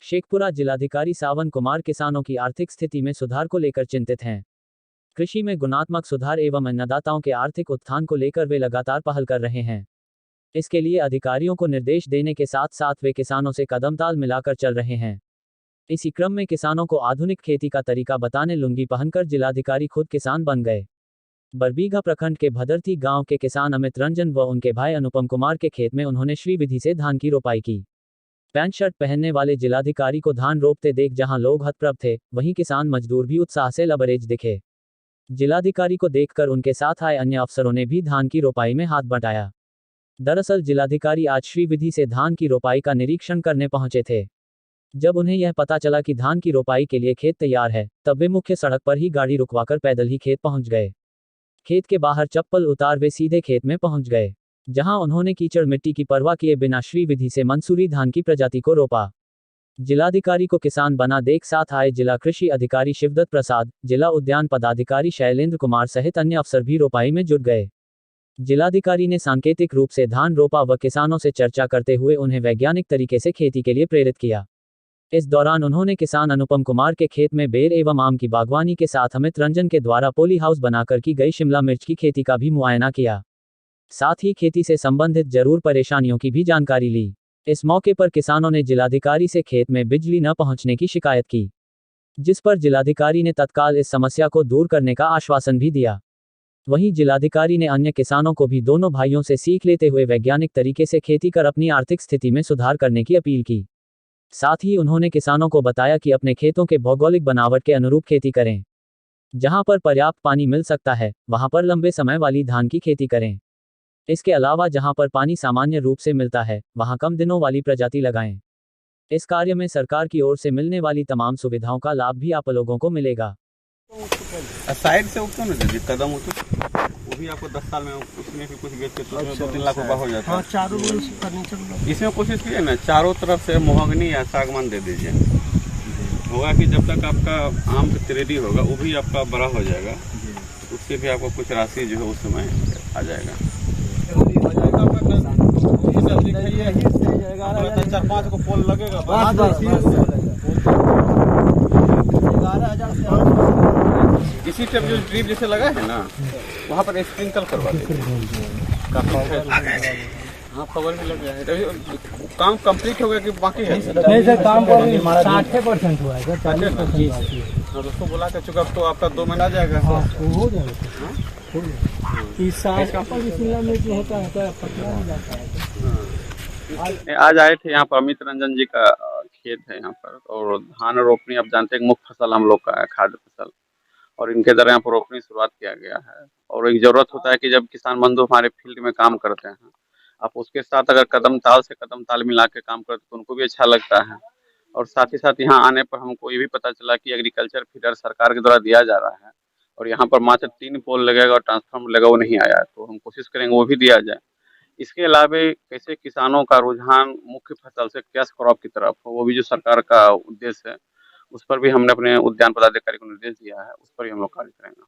शेखपुरा जिलाधिकारी सावन कुमार किसानों की आर्थिक स्थिति में सुधार को लेकर चिंतित हैं। कृषि में गुणात्मक सुधार एवं अन्नदाताओं के आर्थिक उत्थान को लेकर वे लगातार पहल कर रहे हैं। इसके लिए अधिकारियों को निर्देश देने के साथ साथ वे किसानों से कदम ताल मिलाकर चल रहे हैं। इसी क्रम में किसानों को आधुनिक खेती का तरीका बताने लुंगी पहनकर जिलाधिकारी खुद किसान बन गए। बरबीघा प्रखंड के भदरथी गांव के किसान अमित रंजन व उनके भाई अनुपम कुमार के खेत में उन्होंने श्री विधि से धान की रोपाई की। पैंट शर्ट पहनने वाले जिलाधिकारी को धान रोपते देख जहां लोग हतप्रभ थे, वहीं किसान मजदूर भी उत्साह से लबरेज दिखे। जिलाधिकारी को देखकर उनके साथ आए अन्य अफसरों ने भी धान की रोपाई में हाथ बटाया। दरअसल जिलाधिकारी आज श्री विधि से धान की रोपाई का निरीक्षण करने पहुंचे थे। जब उन्हें यह पता चला कि धान की रोपाई के लिए खेत तैयार है, तब वे मुख्य सड़क पर ही गाड़ी रुकवाकर पैदल ही खेत पहुंच गए। खेत के बाहर चप्पल उतार वे सीधे खेत में पहुंच गए, जहां उन्होंने कीचड़ मिट्टी की परवाह किए बिना श्री विधि से मंसूरी धान की प्रजाति को रोपा। जिलाधिकारी को किसान बना देख साथ आए जिला कृषि अधिकारी शिवदत्त प्रसाद, जिला उद्यान पदाधिकारी शैलेंद्र कुमार सहित अन्य अफसर भी रोपाई में जुट गए। जिलाधिकारी ने सांकेतिक रूप से धान रोपा व किसानों से चर्चा करते हुए उन्हें वैज्ञानिक तरीके से खेती के लिए प्रेरित किया। इस दौरान उन्होंने किसान अनुपम कुमार के खेत में बेर एवं आम की बागवानी के साथ अमित रंजन के द्वारा पोली हाउस बनाकर की गई शिमला मिर्च की खेती का भी मुआयना किया। साथ ही खेती से संबंधित जरूर परेशानियों की भी जानकारी ली। इस मौके पर किसानों ने जिलाधिकारी से खेत में बिजली न पहुंचने की शिकायत की, जिस पर जिलाधिकारी ने तत्काल इस समस्या को दूर करने का आश्वासन भी दिया। वहीं जिलाधिकारी ने अन्य किसानों को भी दोनों भाइयों से सीख लेते हुए वैज्ञानिक तरीके से खेती कर अपनी आर्थिक स्थिति में सुधार करने की अपील की। साथ ही उन्होंने किसानों को बताया कि अपने खेतों के भौगोलिक बनावट के अनुरूप खेती करें। जहां पर पर्याप्त पानी मिल सकता है, वहां पर लंबे समय वाली धान की खेती करें। इसके अलावा जहां पर पानी सामान्य रूप से मिलता है, वहां कम दिनों वाली प्रजाति लगाएं। इस कार्य में सरकार की ओर से मिलने वाली तमाम सुविधाओं का लाभ भी आप लोगों को मिलेगा। साइड से उठो ना जी, कदम उठो, वो भी आपको 10 साल में उसमें भी कुछ बेच के 2-3 लाख रुपया हो जाता है। चारों फर्नीचर इसमें कोशिश कीजिए ना, चारों तरफ से मोहगनी या सागवान दे दीजिए। होगा कि जब तक आपका आम से रेडी होगा, वो भी आपका बड़ा हो जाएगा, उससे भी आपको कुछ राशि जो है उस समय आ जाएगा। 4-5 को पोल लगेगा, इसी टाइप जो ड्रिप जैसे लगा है ना, वहाँ पर स्प्रिंकल करवा देंगे। हाँ, खबर भी लग गया है। काम कंप्लीट हो गया कि बाकी है? नहीं सर, काम 60% हुआ है, 40% उसको बुला के चुका, अब तो आपका 2 महीना जाएगा। हो जाएगा। इस साल शिमला मिर्च होता है, पकड़ा जाता है। आज आए थे यहाँ पर, अमित रंजन जी का खेत है यहाँ पर, और धान रोपनी आप जानते हैं मुख्य फसल हम लोग का है, खाद्य फसल, और इनके द्वारा यहाँ पर रोपनी शुरुआत किया गया है। और एक जरूरत होता है कि जब किसान बंधु हमारे फील्ड में काम करते हैं, आप उसके साथ अगर कदम ताल से कदम ताल मिला के काम करते तो उनको भी अच्छा लगता है। और साथ ही साथ यहाँ आने पर हमको ये भी पता चला कि एग्रीकल्चर फीडर सरकार के द्वारा दिया जा रहा है, और यहाँ पर मात्र 3 पोल लगेगा और ट्रांसफार्मर लगा, वो नहीं आया, तो हम कोशिश करेंगे वो भी दिया जाए। इसके अलावा कैसे किसानों का रुझान मुख्य फसल से कैश क्रॉप की तरफ हो, वो भी जो सरकार का उद्देश्य है, उस पर भी हमने अपने उद्यान पदाधिकारी को निर्देश दिया है, उस पर भी हम लोग कार्य करेंगे।